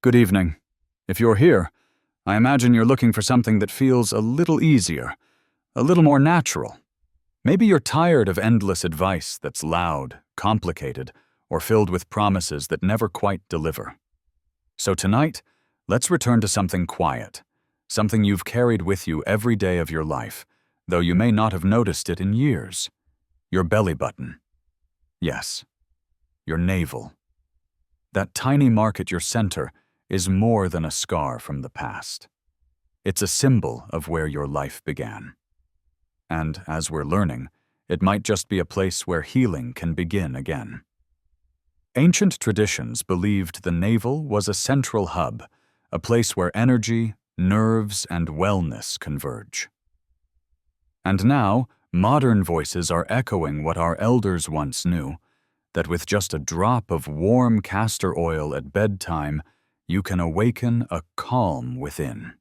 Good evening. If you're here, I imagine you're looking for something that feels a little easier, a little more natural. Maybe you're tired of endless advice that's loud, complicated, or filled with promises that never quite deliver. So tonight, let's return to something quiet, something you've carried with you every day of your life, though you may not have noticed it in years. Your belly button. Yes, your navel. That tiny mark at your center is more than a scar from the past. It's a symbol of where your life began. And as we're learning, it might just be a place where healing can begin again. Ancient traditions believed the navel was a central hub, a place where energy, nerves, and wellness converge. And now, modern voices are echoing what our elders once knew, that with just a drop of warm castor oil at bedtime, you can awaken a calm within.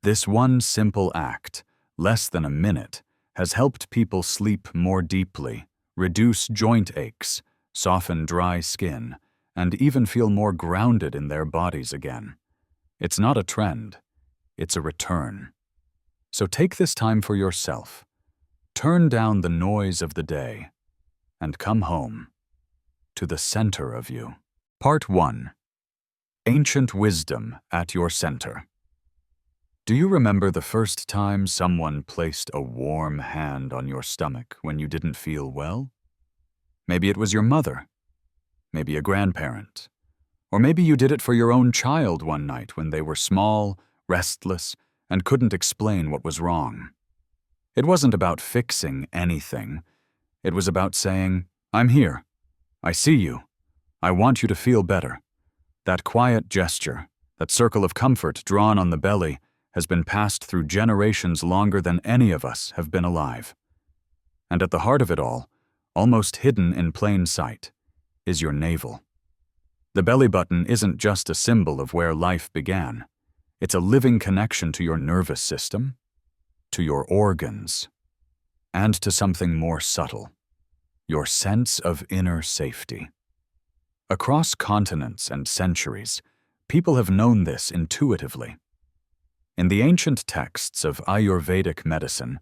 This one simple act, less than a minute, has helped people sleep more deeply, reduce joint aches, soften dry skin, and even feel more grounded in their bodies again. It's not a trend, it's a return. So take this time for yourself. Turn down the noise of the day and come home to the center of you. Part 1. Ancient wisdom at your center. Do you remember the first time someone placed a warm hand on your stomach when you didn't feel well? Maybe it was your mother, maybe a grandparent, or maybe you did it for your own child one night when they were small, restless, and couldn't explain what was wrong. It wasn't about fixing anything. It was about saying, "I'm here. I see you. I want you to feel better." That quiet gesture, that circle of comfort drawn on the belly, has been passed through generations longer than any of us have been alive. And at the heart of it all, almost hidden in plain sight, is your navel. The belly button isn't just a symbol of where life began. It's a living connection to your nervous system, to your organs, and to something more subtle, your sense of inner safety. Across continents and centuries, people have known this intuitively. In the ancient texts of Ayurvedic medicine,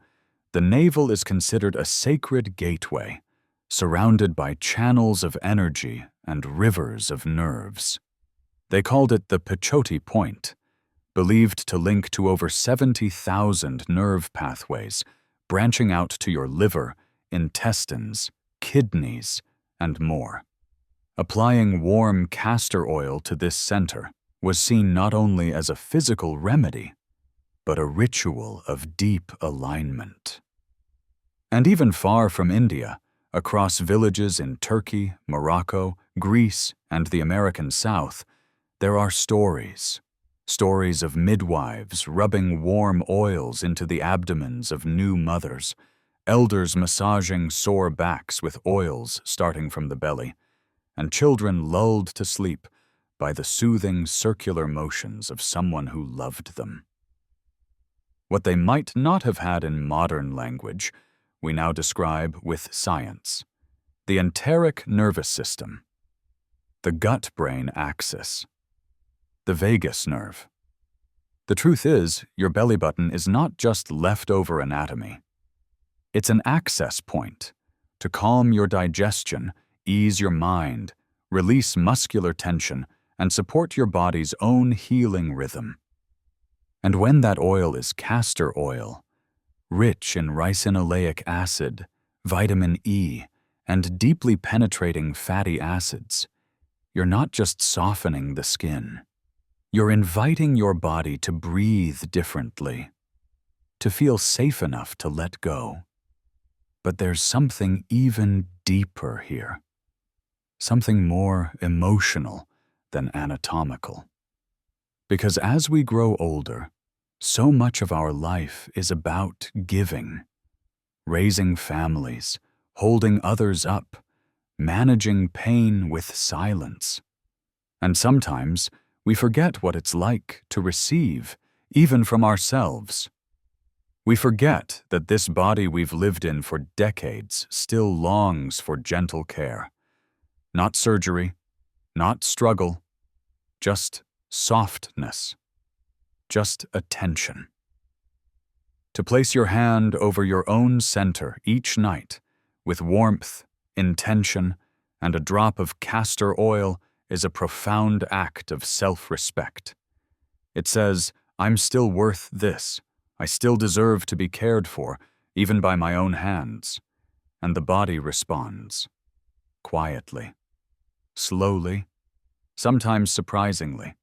the navel is considered a sacred gateway, surrounded by channels of energy and rivers of nerves. They called it the Pichoti point, believed to link to over 70,000 nerve pathways, branching out to your liver, intestines, kidneys, and more. Applying warm castor oil to this center was seen not only as a physical remedy, but a ritual of deep alignment. And even far from India, across villages in Turkey, Morocco, Greece, and the American South, there are stories of midwives rubbing warm oils into the abdomens of new mothers, elders massaging sore backs with oils starting from the belly, and children lulled to sleep by the soothing circular motions of someone who loved them. What they might not have had in modern language, we now describe with science. The enteric nervous system, the gut-brain axis, the vagus nerve. The truth is, your belly button is not just leftover anatomy. It's an access point to calm your digestion, ease your mind, release muscular tension, and support your body's own healing rhythm. And when that oil is castor oil, rich in ricinoleic acid, vitamin E, and deeply penetrating fatty acids, you're not just softening the skin. You're inviting your body to breathe differently, to feel safe enough to let go. But there's something even deeper here. Something more emotional than anatomical. Because as we grow older, so much of our life is about giving, raising families, holding others up, managing pain with silence. And sometimes we forget what it's like to receive, even from ourselves. We forget that this body we've lived in for decades still longs for gentle care. Not surgery, not struggle, just softness, just attention. To place your hand over your own center each night with warmth, intention, and a drop of castor oil is a profound act of self-respect. It says, I'm still worth this. I still deserve to be cared for, even by my own hands. And the body responds. Quietly. Slowly. Sometimes surprisingly.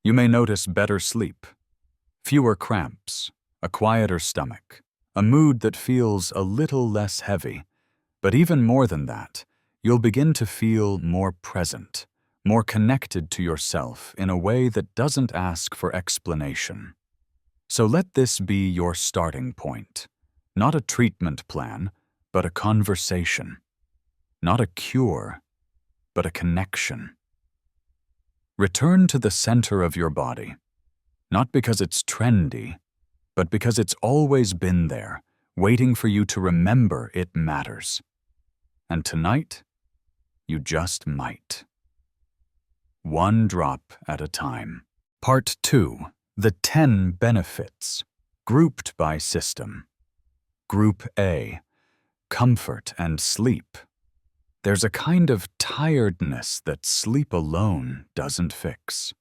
You may notice better sleep, fewer cramps, a quieter stomach, a mood that feels a little less heavy. But even more than that, you'll begin to feel more present, more connected to yourself in a way that doesn't ask for explanation. So let this be your starting point. Not a treatment plan, but a conversation. Not a cure, but a connection. Return to the center of your body, not because it's trendy, but because it's always been there, waiting for you to remember it matters. And tonight, you just might. One drop at a time. Part 2. The 10 benefits, grouped by system. Group A. Comfort and sleep. There's a kind of tiredness that sleep alone doesn't fix.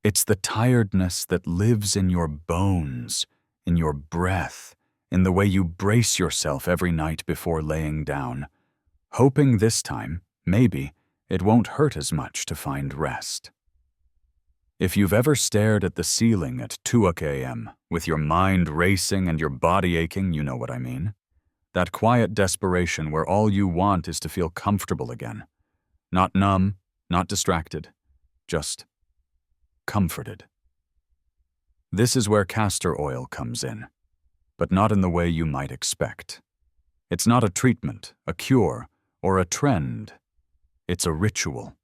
It's the tiredness that lives in your bones, in your breath, in the way you brace yourself every night before laying down, hoping this time, maybe, it won't hurt as much to find rest. If you've ever stared at the ceiling at 2 a.m. with your mind racing and your body aching, you know what I mean. That quiet desperation where all you want is to feel comfortable again. Not numb, not distracted, just comforted. This is where castor oil comes in, but not in the way you might expect. It's not a treatment, a cure, or a trend. It's a ritual,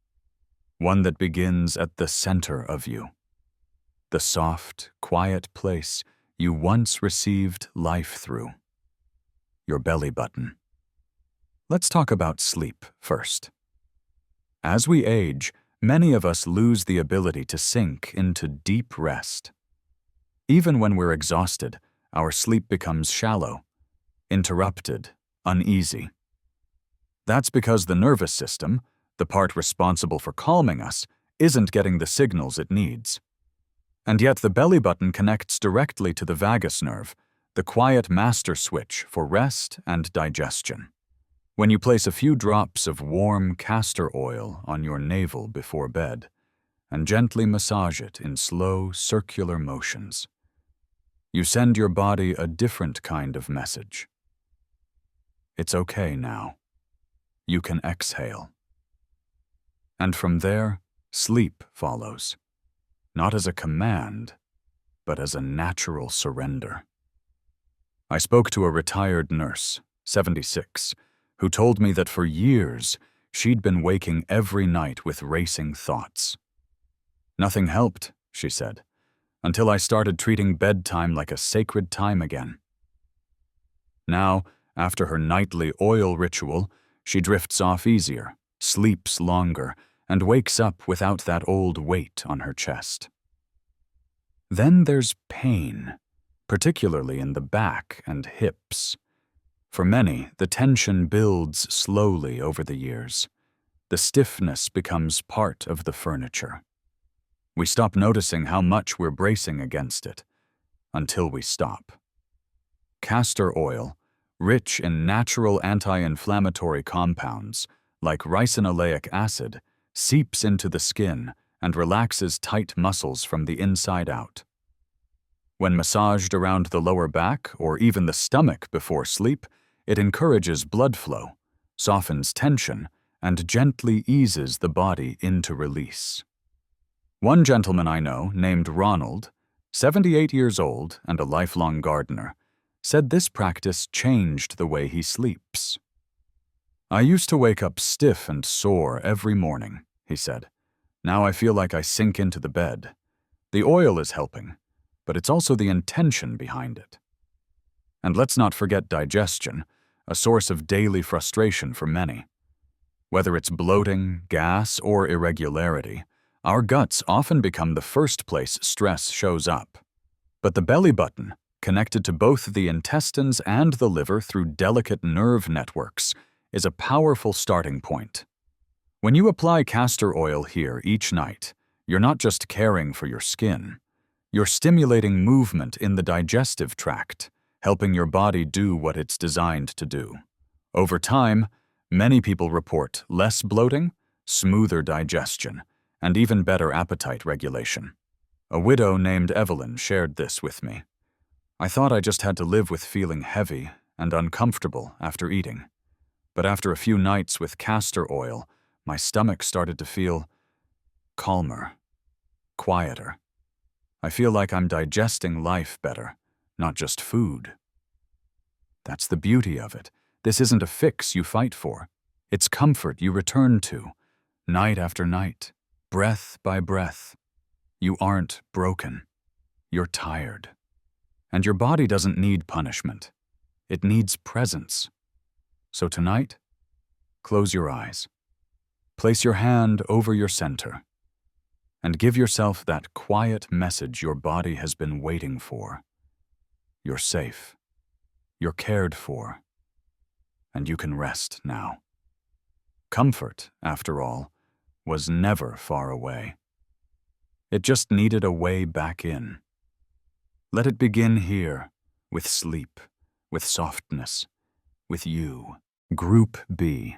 one that begins at the center of you. The soft, quiet place you once received life through. Your belly button. Let's talk about sleep first. As we age, many of us lose the ability to sink into deep rest. Even when we're exhausted, our sleep becomes shallow, interrupted, uneasy. That's because the nervous system, the part responsible for calming us, isn't getting the signals it needs. And yet the belly button connects directly to the vagus nerve, the quiet master switch for rest and digestion. When you place a few drops of warm castor oil on your navel before bed and gently massage it in slow, circular motions, you send your body a different kind of message. It's okay now. You can exhale. And from there, sleep follows, not as a command, but as a natural surrender. I spoke to a retired nurse, 76, who told me that for years she'd been waking every night with racing thoughts. Nothing helped, she said, until I started treating bedtime like a sacred time again. Now, after her nightly oil ritual, she drifts off easier, sleeps longer, and wakes up without that old weight on her chest. Then there's pain, particularly in the back and hips. For many, the tension builds slowly over the years. The stiffness becomes part of the furniture. We stop noticing how much we're bracing against it, until we stop. Castor oil, rich in natural anti-inflammatory compounds, like ricinoleic acid, seeps into the skin and relaxes tight muscles from the inside out. When massaged around the lower back or even the stomach before sleep, it encourages blood flow, softens tension, and gently eases the body into release. One gentleman I know, named Ronald, 78 years old and a lifelong gardener, said this practice changed the way he sleeps. I used to wake up stiff and sore every morning, he said. Now I feel like I sink into the bed. The oil is helping, but it's also the intention behind it. And let's not forget digestion, a source of daily frustration for many. Whether it's bloating, gas, or irregularity, Our guts often become the first place stress shows up. But the belly button, connected to both the intestines and the liver through delicate nerve networks, is a powerful starting point. When you apply castor oil here each night, you're not just caring for your skin. You're stimulating movement in the digestive tract, helping your body do what it's designed to do. Over time, many people report less bloating, smoother digestion, and even better appetite regulation. A widow named Evelyn shared this with me. I thought I just had to live with feeling heavy and uncomfortable after eating. But after a few nights with castor oil, my stomach started to feel calmer, quieter. I feel like I'm digesting life better, not just food. That's the beauty of it. This isn't a fix you fight for. It's comfort you return to, night after night, breath by breath. You aren't broken. You're tired. And your body doesn't need punishment. It needs presence. So tonight, close your eyes. Place your hand over your center and give yourself that quiet message your body has been waiting for. You're safe. You're cared for. And you can rest now. Comfort, after all, was never far away. It just needed a way back in. Let it begin here, with sleep, with softness, with you. Group B.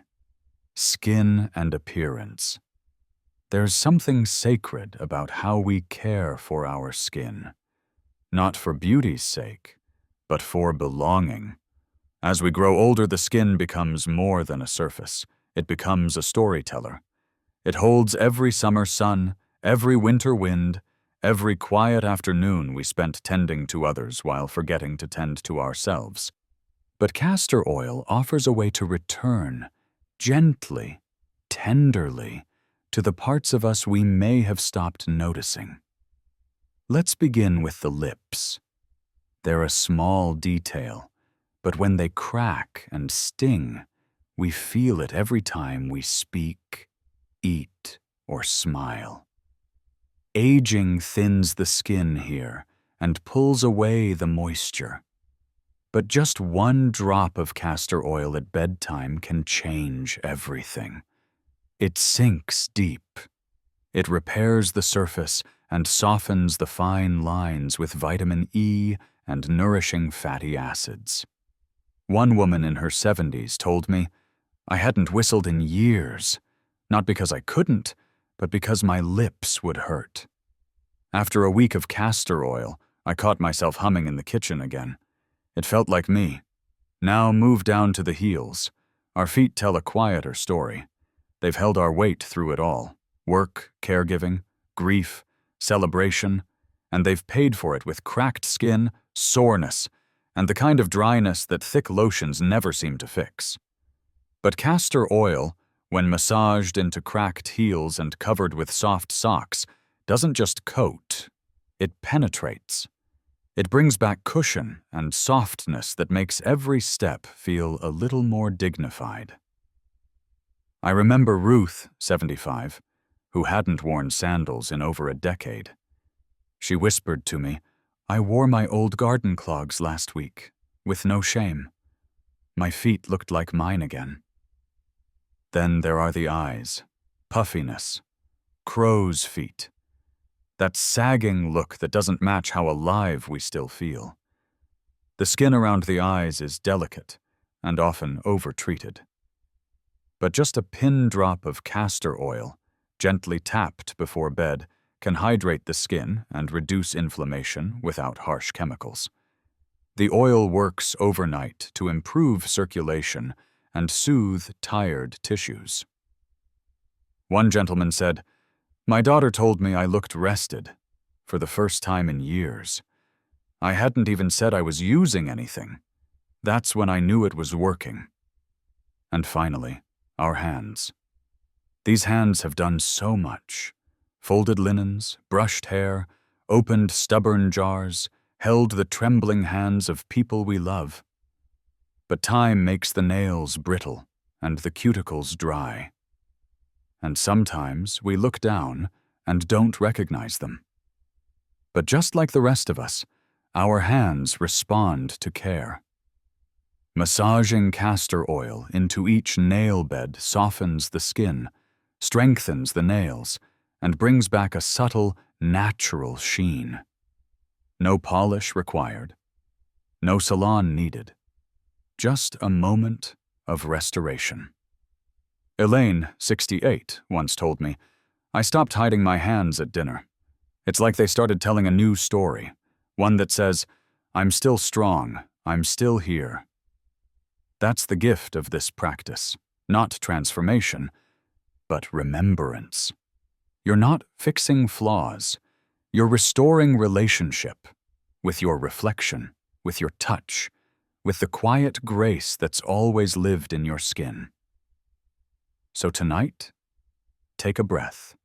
Skin and appearance. There's something sacred about how we care for our skin. Not for beauty's sake, but for belonging. As we grow older, the skin becomes more than a surface. It becomes a storyteller. It holds every summer sun, every winter wind, every quiet afternoon we spent tending to others while forgetting to tend to ourselves. But castor oil offers a way to return, gently, tenderly, to the parts of us we may have stopped noticing. Let's begin with the lips. They're a small detail, but when they crack and sting, we feel it every time we speak, eat, or smile. Aging thins the skin here and pulls away the moisture. But just one drop of castor oil at bedtime can change everything. It sinks deep. It repairs the surface and softens the fine lines with vitamin E and nourishing fatty acids. One woman in her 70s told me, I hadn't whistled in years, not because I couldn't, but because my lips would hurt. After a week of castor oil, I caught myself humming in the kitchen again. It felt like me. Now move down to the heels. Our feet tell a quieter story. They've held our weight through it all. Work, caregiving, grief, celebration, and they've paid for it with cracked skin, soreness, and the kind of dryness that thick lotions never seem to fix. But castor oil, when massaged into cracked heels and covered with soft socks, doesn't just coat, it penetrates. It brings back cushion and softness that makes every step feel a little more dignified. I remember Ruth, 75, who hadn't worn sandals in over a decade. She whispered to me, I wore my old garden clogs last week, with no shame. My feet looked like mine again. Then there are the eyes, puffiness, crow's feet. That sagging look that doesn't match how alive we still feel. The skin around the eyes is delicate and often over-treated. But just a pin drop of castor oil, gently tapped before bed, can hydrate the skin and reduce inflammation without harsh chemicals. The oil works overnight to improve circulation and soothe tired tissues. One gentleman said, My daughter told me I looked rested, for the first time in years. I hadn't even said I was using anything. That's when I knew it was working. And finally, our hands. These hands have done so much. Folded linens, brushed hair, opened stubborn jars, held the trembling hands of people we love. But time makes the nails brittle and the cuticles dry. And sometimes we look down and don't recognize them. But just like the rest of us, our hands respond to care. Massaging castor oil into each nail bed softens the skin, strengthens the nails, and brings back a subtle, natural sheen. No polish required. No salon needed. Just a moment of restoration. Elaine, 68, once told me, "I stopped hiding my hands at dinner. It's like they started telling a new story, one that says, 'I'm still strong, I'm still here.'" That's the gift of this practice, not transformation, but remembrance. You're not fixing flaws. You're restoring relationship with your reflection, with your touch, with the quiet grace that's always lived in your skin. So tonight, take a breath.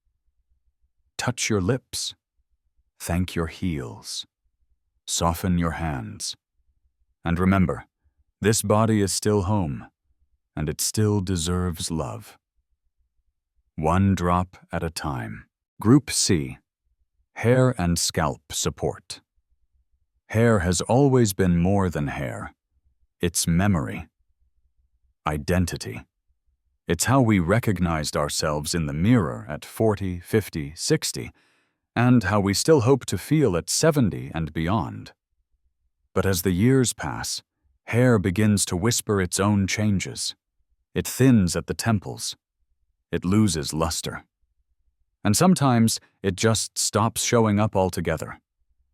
Touch your lips. Thank your heels. Soften your hands. And remember, this body is still home, and it still deserves love. One drop at a time. Group C. Hair and scalp support. Hair has always been more than hair. It's memory. Identity. It's how we recognized ourselves in the mirror at 40, 50, 60, and how we still hope to feel at 70 and beyond. But as the years pass, hair begins to whisper its own changes. It thins at the temples. It loses luster. And sometimes it just stops showing up altogether.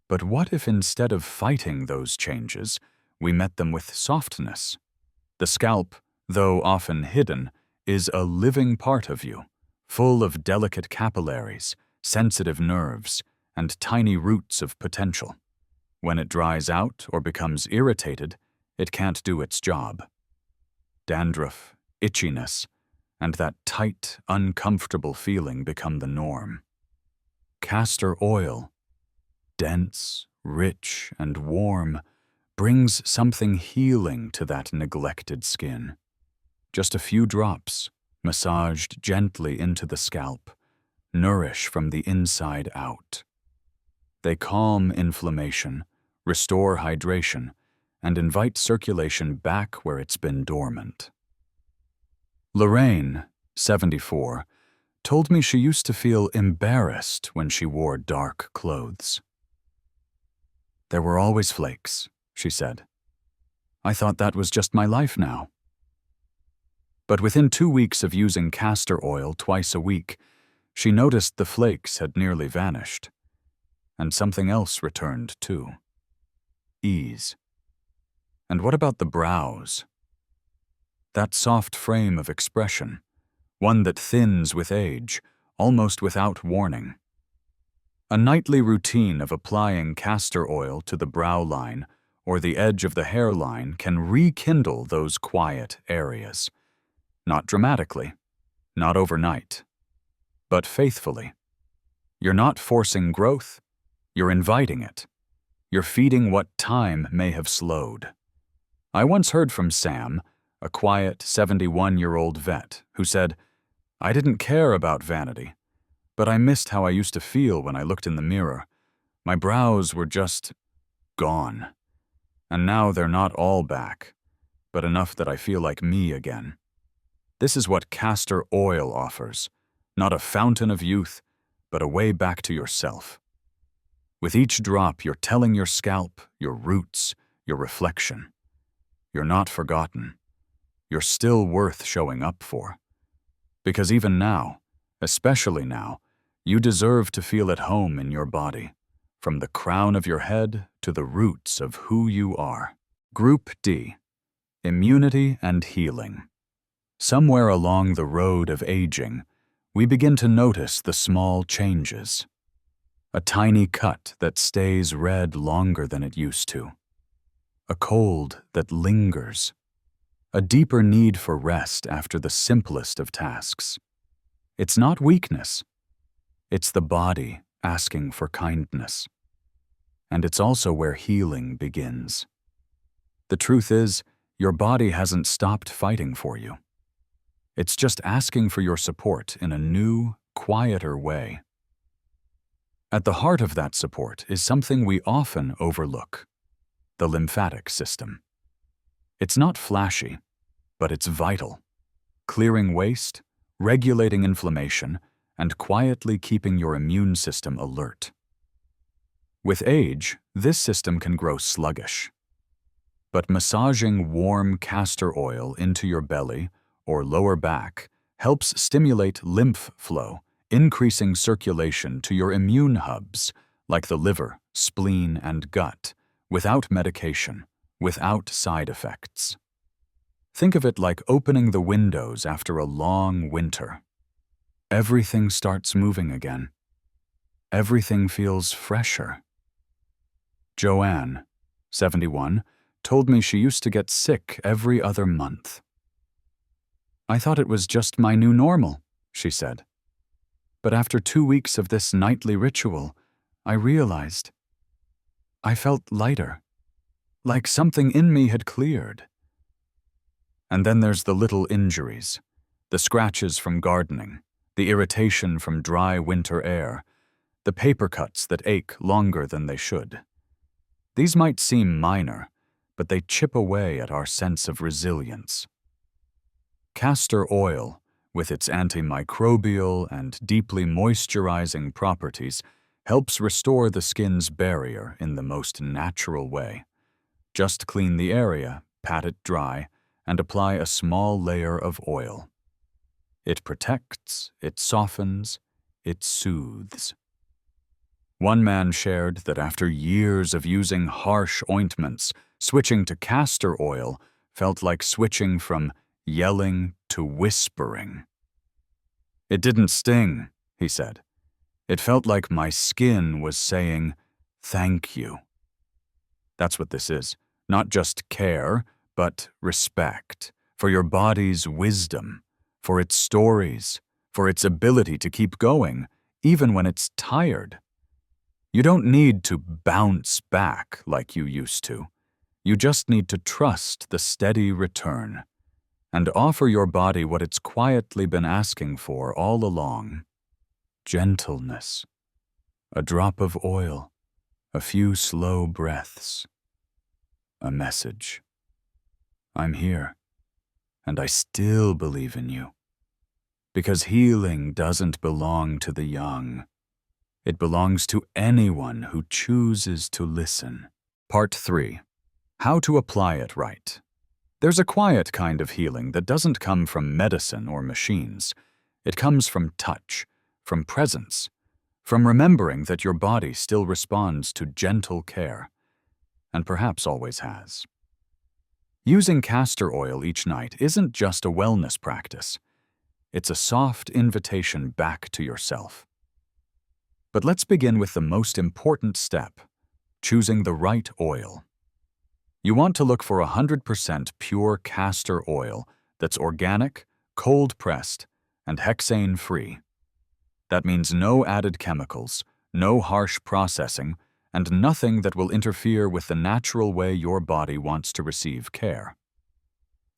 But what if instead of fighting those changes, we met them with softness? The scalp, though often hidden, is a living part of you, full of delicate capillaries, sensitive nerves, and tiny roots of potential. When it dries out or becomes irritated, it can't do its job. Dandruff, itchiness, and that tight, uncomfortable feeling become the norm. Castor oil, dense, rich, and warm, brings something healing to that neglected skin. Just a few drops, massaged gently into the scalp, nourish from the inside out. They calm inflammation, restore hydration, and invite circulation back where it's been dormant. Lorraine, 74, told me she used to feel embarrassed when she wore dark clothes. "There were always flakes," she said. "I thought that was just my life now." But within 2 weeks of using castor oil twice a week, she noticed the flakes had nearly vanished. And something else returned too. Ease. And what about the brows? That soft frame of expression, one that thins with age, almost without warning. A nightly routine of applying castor oil to the brow line or the edge of the hairline can rekindle those quiet areas. Not dramatically, not overnight, but faithfully. You're not forcing growth, you're inviting it. You're feeding what time may have slowed. I once heard from Sam, a quiet 71-year-old vet, who said, "I didn't care about vanity, but I missed how I used to feel when I looked in the mirror. My brows were just gone. And now they're not all back, but enough that I feel like me again." This is what castor oil offers, not a fountain of youth, but a way back to yourself. With each drop, you're telling your scalp, your roots, your reflection. You're not forgotten. You're still worth showing up for. Because even now, especially now, you deserve to feel at home in your body, from the crown of your head to the roots of who you are. Group D. Immunity and healing. Somewhere along the road of aging, we begin to notice the small changes. A tiny cut that stays red longer than it used to. A cold that lingers. A deeper need for rest after the simplest of tasks. It's not weakness. It's the body asking for kindness. And it's also where healing begins. The truth is, your body hasn't stopped fighting for you. It's just asking for your support in a new, quieter way. At the heart of that support is something we often overlook: the lymphatic system. It's not flashy, but it's vital, clearing waste, regulating inflammation, and quietly keeping your immune system alert. With age, this system can grow sluggish. But massaging warm castor oil into your belly or lower back helps stimulate lymph flow, increasing circulation to your immune hubs like the liver, spleen, and gut, without medication, without side effects. Think of it like opening the windows after a long winter. Everything starts moving again. Everything feels fresher. Joanne, 71, told me she used to get sick every other month. "I thought it was just my new normal," she said. "But after 2 weeks of this nightly ritual, I realized I felt lighter, like something in me had cleared." And then there's the little injuries, the scratches from gardening, the irritation from dry winter air, the paper cuts that ache longer than they should. These might seem minor, but they chip away at our sense of resilience. Castor oil, with its antimicrobial and deeply moisturizing properties, helps restore the skin's barrier in the most natural way. Just clean the area, pat it dry, and apply a small layer of oil. It protects, it softens, it soothes. One man shared that after years of using harsh ointments, switching to castor oil felt like switching from yelling to whispering. "It didn't sting," he said. "It felt like my skin was saying, 'Thank you.'" That's what this is. Not just care, but respect for your body's wisdom, for its stories, for its ability to keep going, even when it's tired. You don't need to bounce back like you used to. You just need to trust the steady return and offer your body what it's quietly been asking for all along: gentleness, a drop of oil, a few slow breaths, a message. I'm here, and I still believe in you. Because healing doesn't belong to the young. It belongs to anyone who chooses to listen. Part 3. How to apply it right. There's a quiet kind of healing that doesn't come from medicine or machines. It comes from touch, from presence, from remembering that your body still responds to gentle care, and perhaps always has. Using castor oil each night isn't just a wellness practice. It's a soft invitation back to yourself. But let's begin with the most important step: choosing the right oil. You want to look for 100% pure castor oil that's organic, cold-pressed, and hexane-free. That means no added chemicals, no harsh processing, and nothing that will interfere with the natural way your body wants to receive care.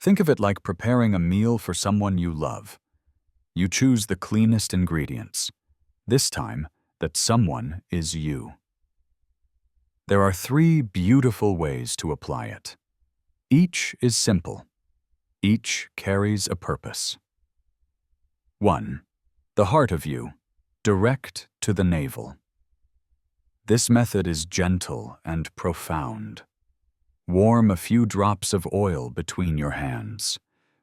Think of it like preparing a meal for someone you love. You choose the cleanest ingredients. This time, that someone is you. There are 3 beautiful ways to apply it. Each is simple. Each carries a purpose. 1. The heart of you, direct to the navel. This method is gentle and profound. Warm a few drops of oil between your hands.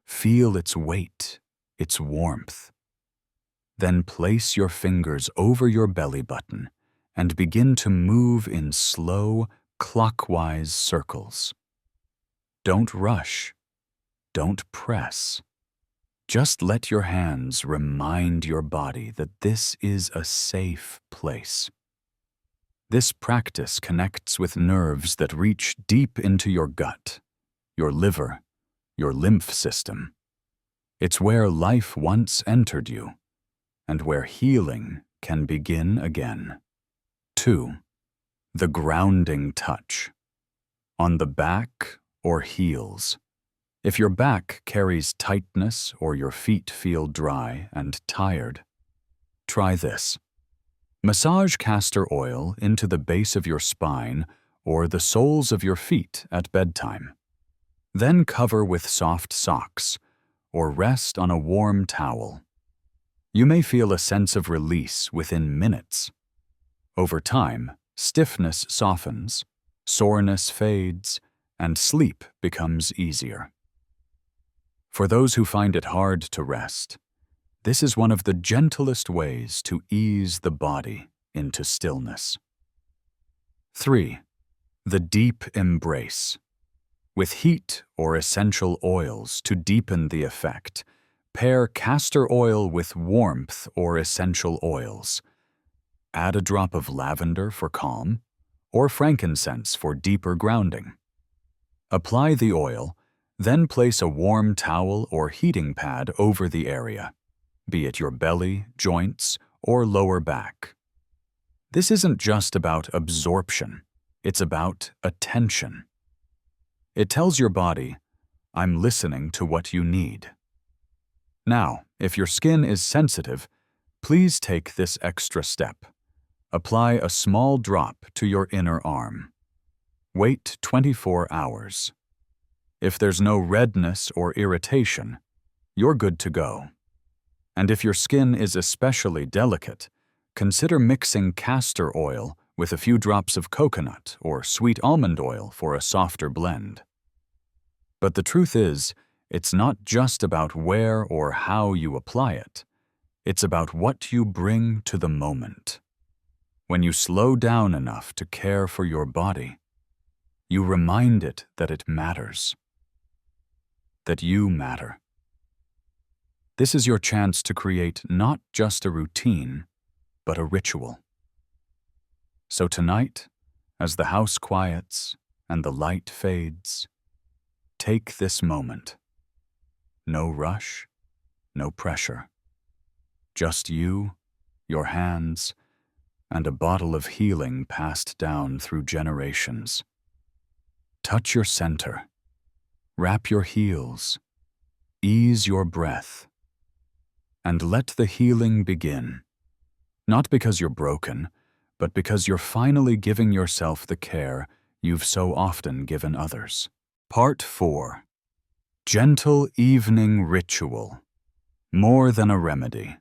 Feel its weight, its warmth. Then place your fingers over your belly button and begin to move in slow, clockwise circles. Don't rush. Don't press. Just let your hands remind your body that this is a safe place. This practice connects with nerves that reach deep into your gut, your liver, your lymph system. It's where life once entered you, and where healing can begin again. 2. The grounding touch. On the back or heels. If your back carries tightness or your feet feel dry and tired, try this. Massage castor oil into the base of your spine or the soles of your feet at bedtime. Then cover with soft socks or rest on a warm towel. You may feel a sense of release within minutes. Over time, stiffness softens, soreness fades, and sleep becomes easier. For those who find it hard to rest, this is one of the gentlest ways to ease the body into stillness. 3. The deep embrace. With heat or essential oils to deepen the effect, pair castor oil with warmth or essential oils. Add a drop of lavender for calm, or frankincense for deeper grounding. Apply the oil, then place a warm towel or heating pad over the area, be it your belly, joints, or lower back. This isn't just about absorption, it's about attention. It tells your body, I'm listening to what you need. Now, if your skin is sensitive, please take this extra step. Apply a small drop to your inner arm. Wait 24 hours. If there's no redness or irritation, you're good to go. And if your skin is especially delicate, consider mixing castor oil with a few drops of coconut or sweet almond oil for a softer blend. But the truth is, it's not just about where or how you apply it. It's about what you bring to the moment. When you slow down enough to care for your body, you remind it that it matters, that you matter. This is your chance to create not just a routine, but a ritual. So tonight, as the house quiets and the light fades, take this moment. No rush, no pressure. Just you, your hands, and a bottle of healing passed down through generations. Touch your center. Wrap your heels. Ease your breath. And let the healing begin. Not because you're broken, but because you're finally giving yourself the care you've so often given others. Part 4. Gentle evening ritual. More than a remedy.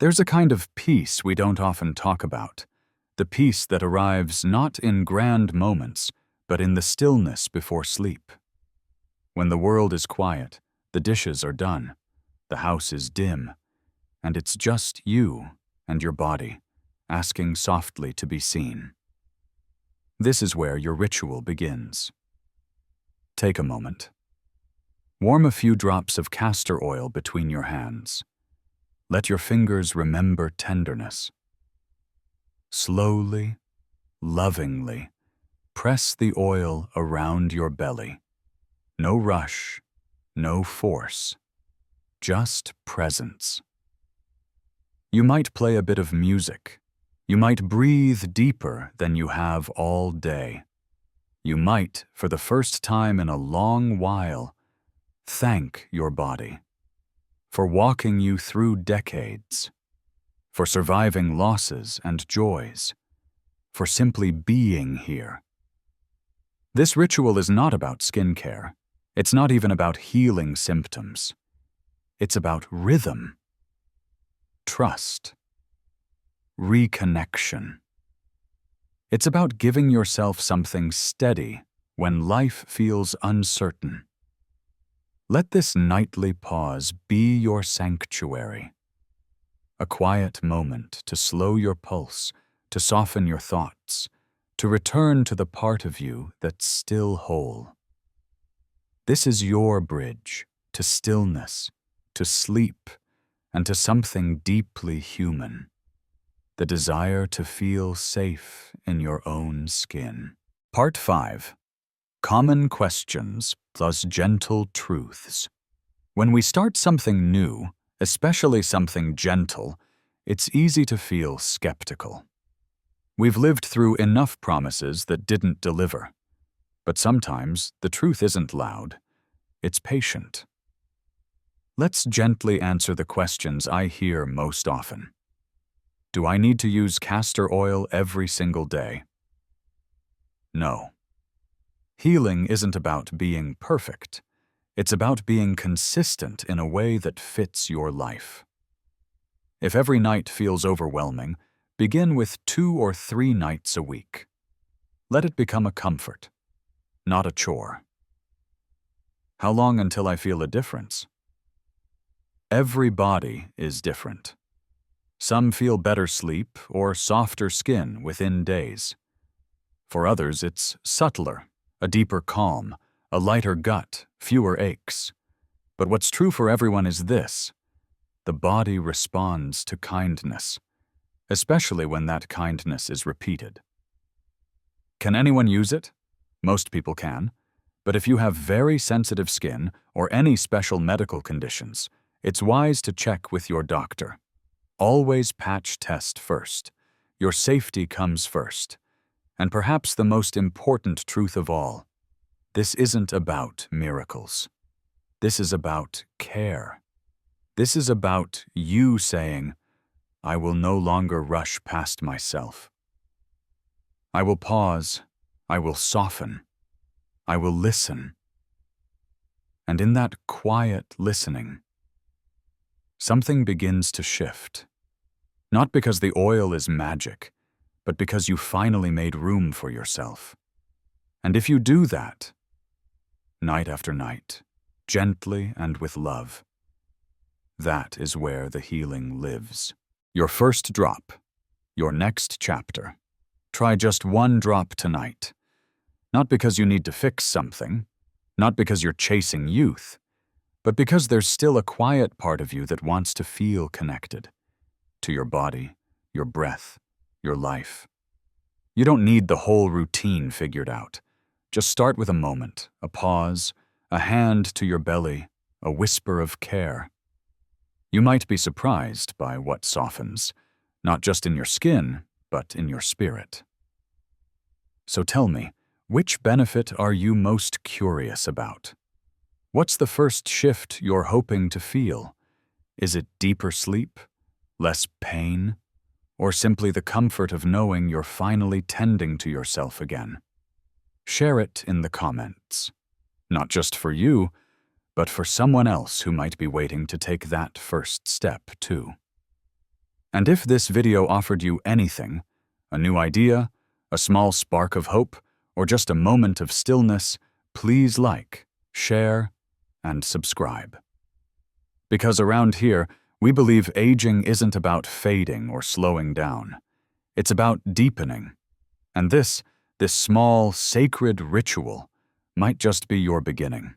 There's a kind of peace we don't often talk about. The peace that arrives not in grand moments, but in the stillness before sleep. When the world is quiet, the dishes are done, the house is dim, and it's just you and your body, asking softly to be seen. This is where your ritual begins. Take a moment. Warm a few drops of castor oil between your hands. Let your fingers remember tenderness. Slowly, lovingly, press the oil around your belly. No rush, no force, just presence. You might play a bit of music. You might breathe deeper than you have all day. You might, for the first time in a long while, thank your body for walking you through decades, for surviving losses and joys, for simply being here. This ritual is not about skincare. It's not even about healing symptoms. It's about rhythm, trust, reconnection. It's about giving yourself something steady when life feels uncertain. Let this nightly pause be your sanctuary. A quiet moment to slow your pulse, to soften your thoughts, to return to the part of you that's still whole. This is your bridge to stillness, to sleep, and to something deeply human. The desire to feel safe in your own skin. Part 5. Common questions plus gentle truths. When we start something new, especially something gentle, it's easy to feel skeptical. We've lived through enough promises that didn't deliver. But sometimes the truth isn't loud, it's patient. Let's gently answer the questions I hear most often. Do I need to use castor oil every single day? No. Healing isn't about being perfect. It's about being consistent in a way that fits your life. If every night feels overwhelming, begin with 2 or 3 nights a week. Let it become a comfort, not a chore. How long until I feel a difference? Every body is different. Some feel better sleep or softer skin within days. For others, it's subtler, a deeper calm, a lighter gut, fewer aches. But what's true for everyone is this: the body responds to kindness, especially when that kindness is repeated. Can anyone use it? Most people can. But if you have very sensitive skin or any special medical conditions, it's wise to check with your doctor. Always patch test first. Your safety comes first. And perhaps the most important truth of all, this isn't about miracles. This is about care. This is about you saying, I will no longer rush past myself. I will pause. I will soften. I will listen. And in that quiet listening, something begins to shift. Not because the oil is magic, but because you finally made room for yourself. And if you do that, night after night, gently and with love, that is where the healing lives. Your first drop, your next chapter. Try just 1 drop tonight. Not because you need to fix something, not because you're chasing youth, but because there's still a quiet part of you that wants to feel connected to your body, your breath, your life. You don't need the whole routine figured out. Just start with a moment, a pause, a hand to your belly, a whisper of care. You might be surprised by what softens, not just in your skin, but in your spirit. So tell me, which benefit are you most curious about? What's the first shift you're hoping to feel? Is it deeper sleep, less pain, or simply the comfort of knowing you're finally tending to yourself again? Share it in the comments. Not just for you, but for someone else who might be waiting to take that first step too. And if this video offered you anything, a new idea, a small spark of hope, or just a moment of stillness, please like, share, and subscribe. Because around here, we believe aging isn't about fading or slowing down. It's about deepening. And this small, sacred ritual might just be your beginning.